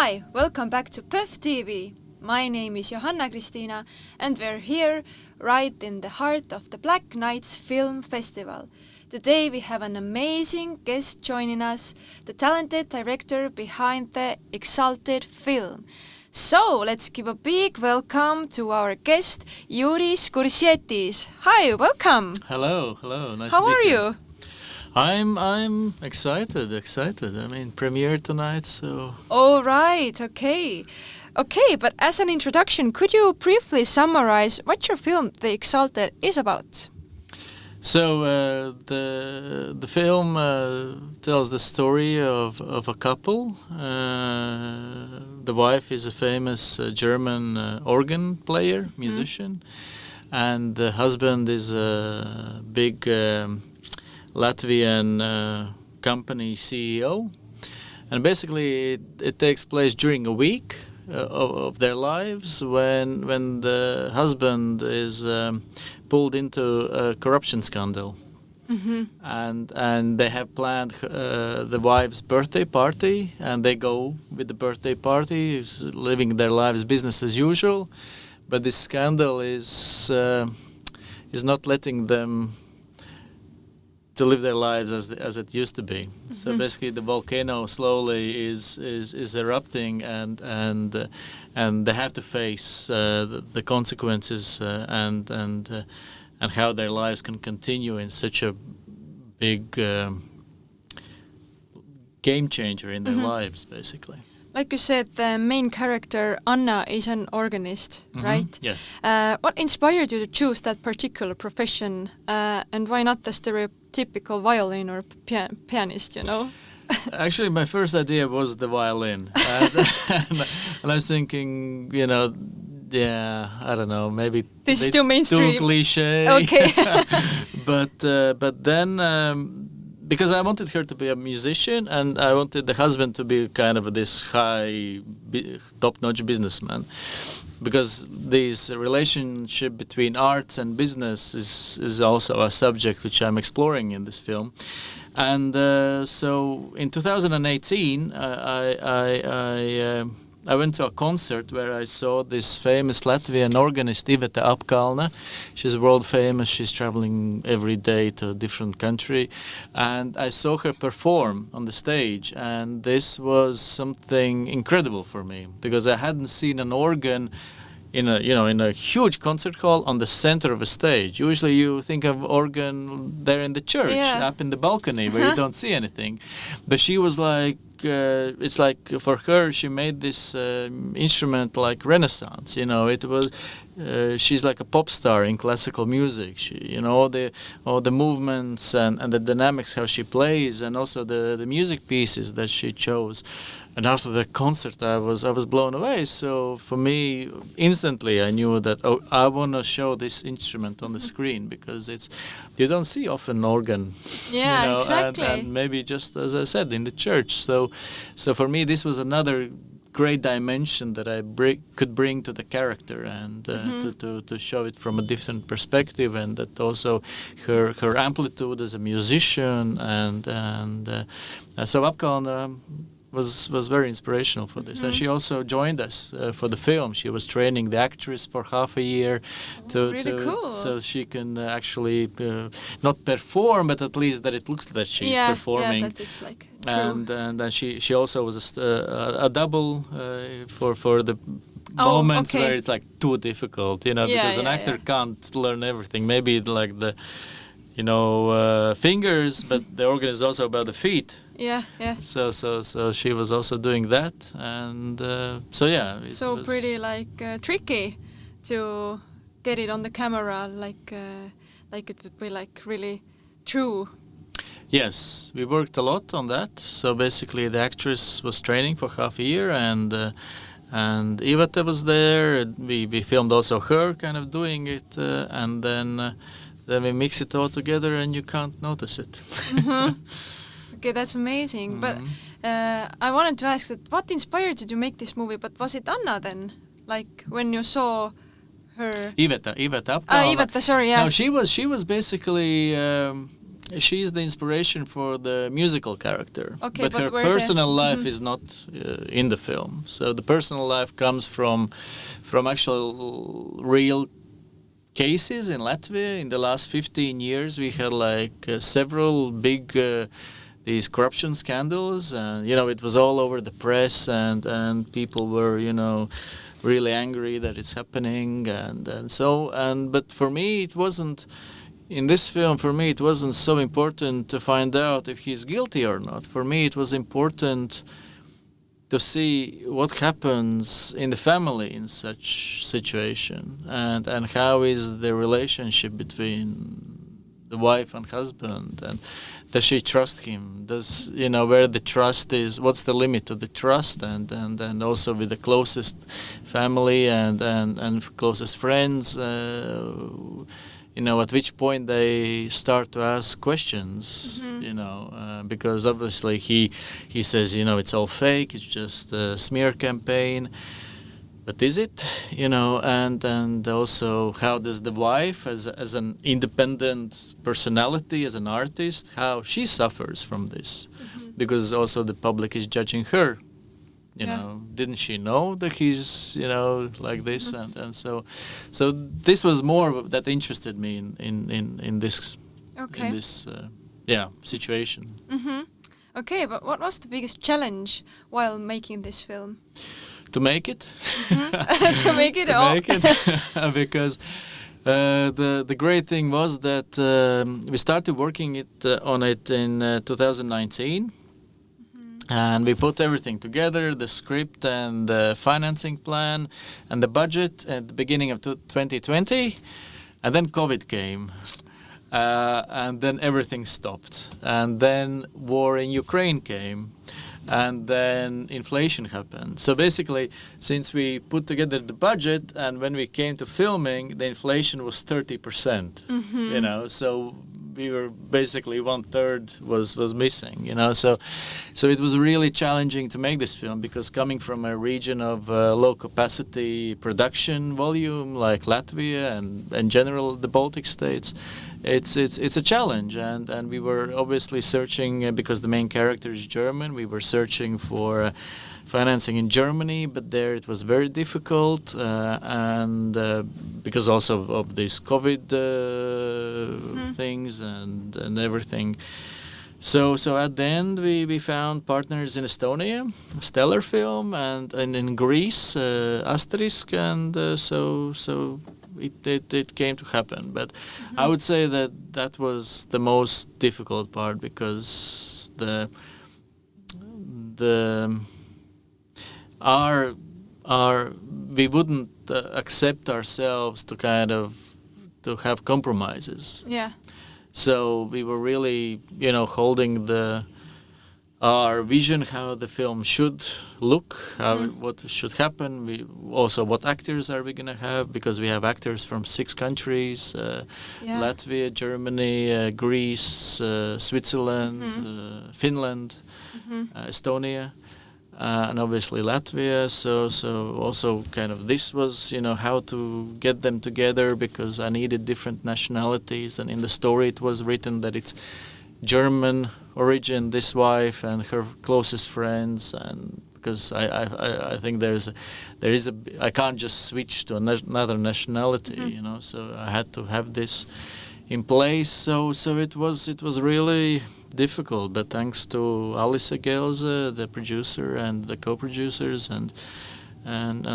Hi, welcome back to PÖFF TV. My name is Johanna Kristina and we're here right in the heart of the Black Nights Film Festival. Today we have an amazing guest joining us, the talented director behind the Exalted film. So let's give a big welcome to our guest, Juris Kursietis. Hi, welcome. Hello. Nice How to be are here. you? I'm excited. I mean, premiere tonight, so... All right, okay. Okay, but as an introduction, could you briefly summarize what your film, The Exalted, is about? So the film tells the story of a couple. The wife is a famous German organ player, musician, and the husband is a big Latvian company CEO. And basically it takes place during a week of their lives when the husband is pulled into a corruption scandal. And they have planned the wife's birthday party, and they go with the birthday party, living their lives business as usual, but this scandal is not letting them to live their lives as it used to be. So basically the volcano slowly is erupting, and they have to face the consequences and how their lives can continue in such a big game changer in their lives, basically. Like you said, the main character, Anna, is an organist, right? Yes. What inspired you to choose that particular profession, and why not the stereotypical violin or pianist, you know? Actually, my first idea was the violin. And I was thinking, you know, yeah, I don't know, maybe this is too mainstream. Too cliche. Okay. but then because I wanted her to be a musician, and I wanted the husband to be kind of this high, top-notch businessman, because this relationship between arts and business is also a subject which I'm exploring in this film. And so in 2018, I went to a concert where I saw this famous Latvian organist, Iveta Apkalna. She's world famous. She's traveling every day to a different country. And I saw her perform on the stage. And this was something incredible for me, because I hadn't seen an organ in a huge concert hall on the center of a stage. Usually you think of organ there in the church, up in the balcony where you don't see anything. But she was like, it's like for her, she made this instrument like Renaissance. You know, it was. She's like a pop star in classical music. She, you know, all the movements and the dynamics, how she plays, and also the music pieces that she chose. And after the concert, I was blown away. So for me, instantly, I knew that I want to show this instrument on the screen, because you don't see often organ. Yeah, you know, exactly. And maybe just as I said, in the church. So for me, this was another great dimension that I could bring to the character, and to show it from a different perspective, and that also her amplitude as a musician, and so Apkalna was very inspirational for this. And she also joined us for the film. She was training the actress for half a year Cool. so she can actually not perform, but at least that it looks that she's performing. Yeah, that it's like true. And she also was a double for the moments where it's like too difficult, you know, because an actor can't learn everything. Maybe like the fingers, but the organ is also about the feet. Yeah. So she was also doing that, and so So pretty like tricky to get it on the camera, like it would be like really true. Yes, we worked a lot on that. So basically, the actress was training for half a year, and Iveta was there. We filmed also her kind of doing it, and then we mix it all together, and you can't notice it. Okay, that's amazing. But I wanted to ask that what inspired you to make this movie? But was it Anna then? Like when you saw her? Iveta Apkalna. Iveta, sorry, yeah. No, she was basically She is the inspiration for the musical character, Okay, but but her where personal life is not in the film. So the personal life comes from actual real cases in Latvia. In the last 15 years, we had like several big these corruption scandals, and it was all over the press, and people were really angry that it's happening, but for me it wasn't. In this film, for me, it wasn't so important to find out if he's guilty or not. For me, it was important to see what happens in the family in such situation, and how is the relationship between the wife and husband, and does she trust him? Does where the trust is? What's the limit of the trust? And also with the closest family and closest friends. At which point they start to ask questions, because obviously he says, it's all fake, it's just a smear campaign. But is it? And also how does the wife, as an independent personality, as an artist, how she suffers from this? Because also the public is judging her. Didn't she know that he's like this, and so this was more that interested me in this situation. Okay, but what was the biggest challenge while making this film? To make it. To make it all. Because the great thing was that we started working on it in 2019. And we put everything together, the script and the financing plan and the budget at the beginning of 2020. And then COVID came. And then everything stopped. And then war in Ukraine came. And then inflation happened. So basically, since we put together the budget and when we came to filming, the inflation was 30%. So we were basically 1/3 was missing, so it was really challenging to make this film, because coming from a region of low capacity production volume like Latvia and in general the Baltic states, it's a challenge, and we were obviously searching, because the main character is German, we were searching for financing in Germany, but there it was very difficult, and because also of these COVID things and everything. So at the end we found partners in Estonia, Stellar Film, and in Greece, Asterisk, and so it came to happen. But I would say that was the most difficult part, because we wouldn't accept ourselves to have compromises. Yeah. So we were really, holding our vision, how the film should look, what should happen. We also, what actors are we gonna have, because we have actors from 6 countries: Latvia, Germany, Greece, Switzerland, Finland, Estonia. And obviously Latvia, so also kind of this was, how to get them together, because I needed different nationalities, and in the story it was written that it's German origin, this wife and her closest friends, and because I think I can't just switch to another nationality, so I had to have this in place, so it was really difficult, but thanks to Alice Gelse, the producer, and the co-producers, and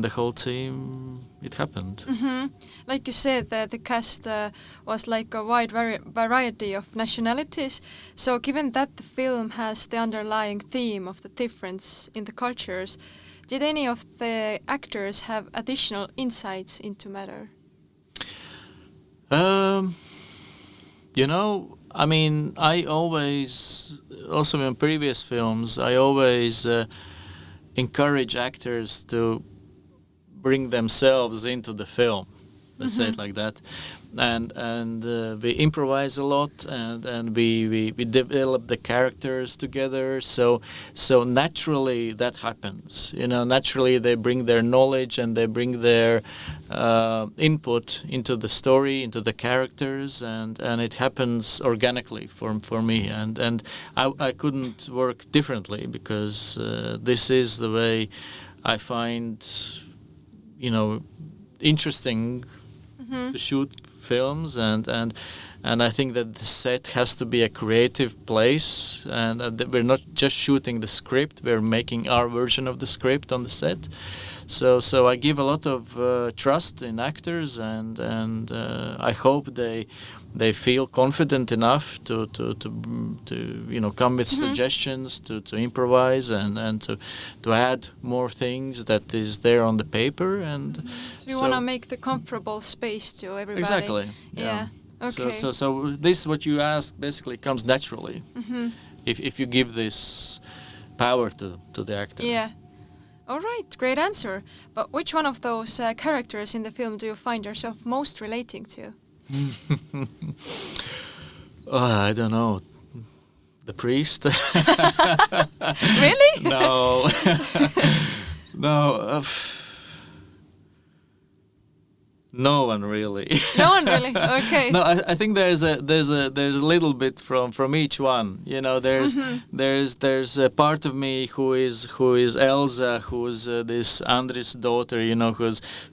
the whole team, it happened. Like you said, the cast was like a wide variety of nationalities. So given that the film has the underlying theme of the difference in the cultures, did any of the actors have additional insights into matter? I always, also in previous films, I always encourage actors to bring themselves into the film. Let's say it like that, and we improvise a lot, and we develop the characters together. So naturally that happens. Naturally they bring their knowledge and they bring their input into the story, into the characters, and it happens organically for me. And I couldn't work differently, because this is the way I find interesting to shoot films, and I think that the set has to be a creative place, and that we're not just shooting the script, we're making our version of the script on the set. So I give a lot of trust in actors, and I hope they feel confident enough to come with suggestions, to improvise, and to add more things that is there on the paper. And so you want to make the comfortable space to everybody. Exactly. Yeah. Okay. So this, what you asked, basically comes naturally if you give this power to the actor. Yeah. All right, great answer. But which one of those characters in the film do you find yourself most relating to? I don't know. The priest? Really? No. No. No one really. No one really. Okay. No, I think there's a little bit from each one. There's a part of me who is Elsa, who's this Andris' daughter.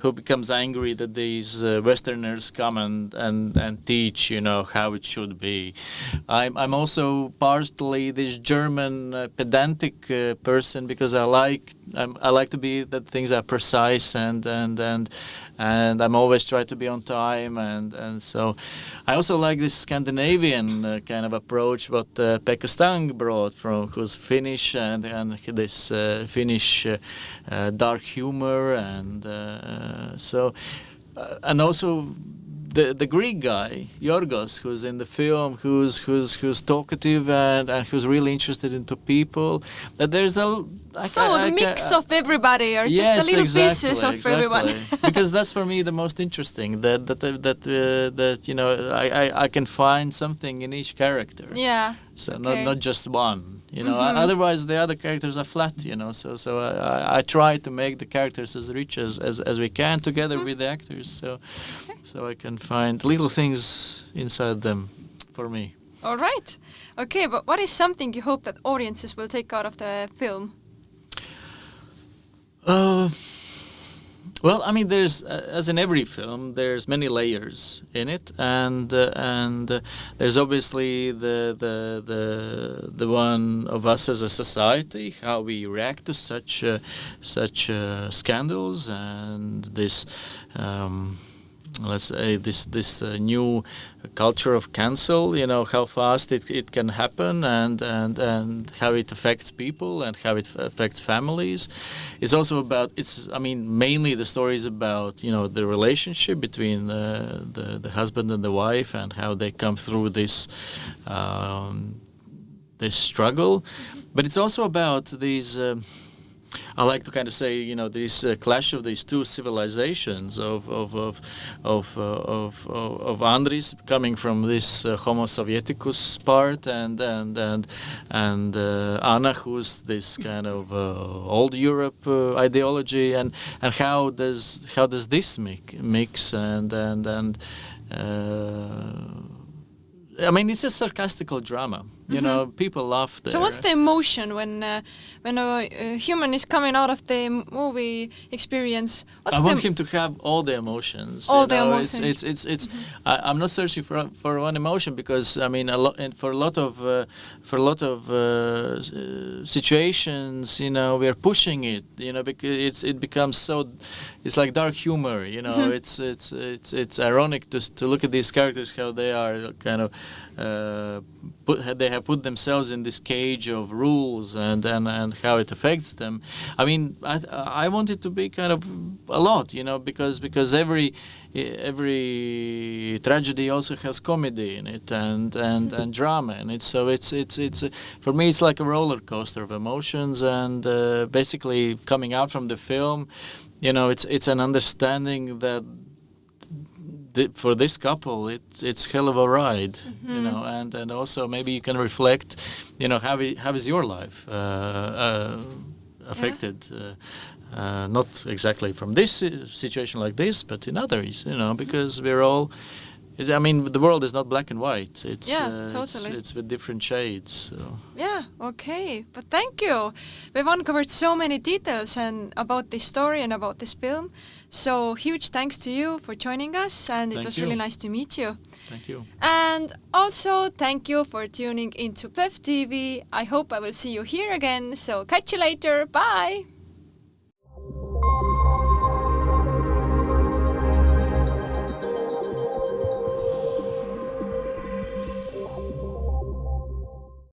Who becomes angry that these Westerners come and teach how it should be. I'm also partly this German pedantic person, because I like to be that things are precise, and I'm always try to be on time, and so I also like this Scandinavian kind of approach what Pekka Stang brought from, who's Finnish, and this Finnish dark humor, and and also the Greek guy Yorgos, who's in the film, who's talkative and who's really interested into people. That there's a mix of everybody, or just a little pieces of everyone. Because that's for me the most interesting. That I can find something in each character. Yeah. So not just one. Otherwise the other characters are flat. So I try to make the characters as rich as we can together with the actors. So I can find little things inside them for me. All right. Okay, but what is something you hope that audiences will take out of the film? Well, I mean, there's as in every film, there's many layers in it, and there's obviously the one of us as a society, how we react to such scandals, and this. Let's say this new culture of cancel, how fast it can happen, and how it affects people and how it affects families. It's also about, mainly the story is about, the relationship between the husband and the wife, and how they come through this struggle. But it's also about these I like to kind of say, this clash of these two civilizations of Andris coming from this Homo Sovieticus part, and Anna, who's this kind of old Europe ideology, and how does this mix and it's a sarcastical drama. People laugh there. So what's the emotion when a human is coming out of the movie experience? I want him to have all the emotions. All the emotions. It's. I'm not searching for one emotion, because for a lot of situations, we are pushing it. Because it becomes so. It's like dark humor. It's ironic to look at these characters, how they are kind of. They have put themselves in this cage of rules, and how it affects them. I want it to be kind of a lot, because every tragedy also has comedy in it, and drama in it. So it's for me it's like a roller coaster of emotions, and basically coming out from the film, it's an understanding that for this couple, it's hell of a ride, you know, and also maybe you can reflect, you know, how is your life affected, not exactly from this situation like this, but in others, you know, because we're all. I mean, the world is not black and white. It's totally. It's with different shades. So. Yeah, okay. But thank you. We've uncovered so many details and about this story and about this film. So huge thanks to you for joining us, and it was really nice to meet you. Thank you. And also thank you for tuning into PÖFF TV. I hope I will see you here again. So catch you later. Bye.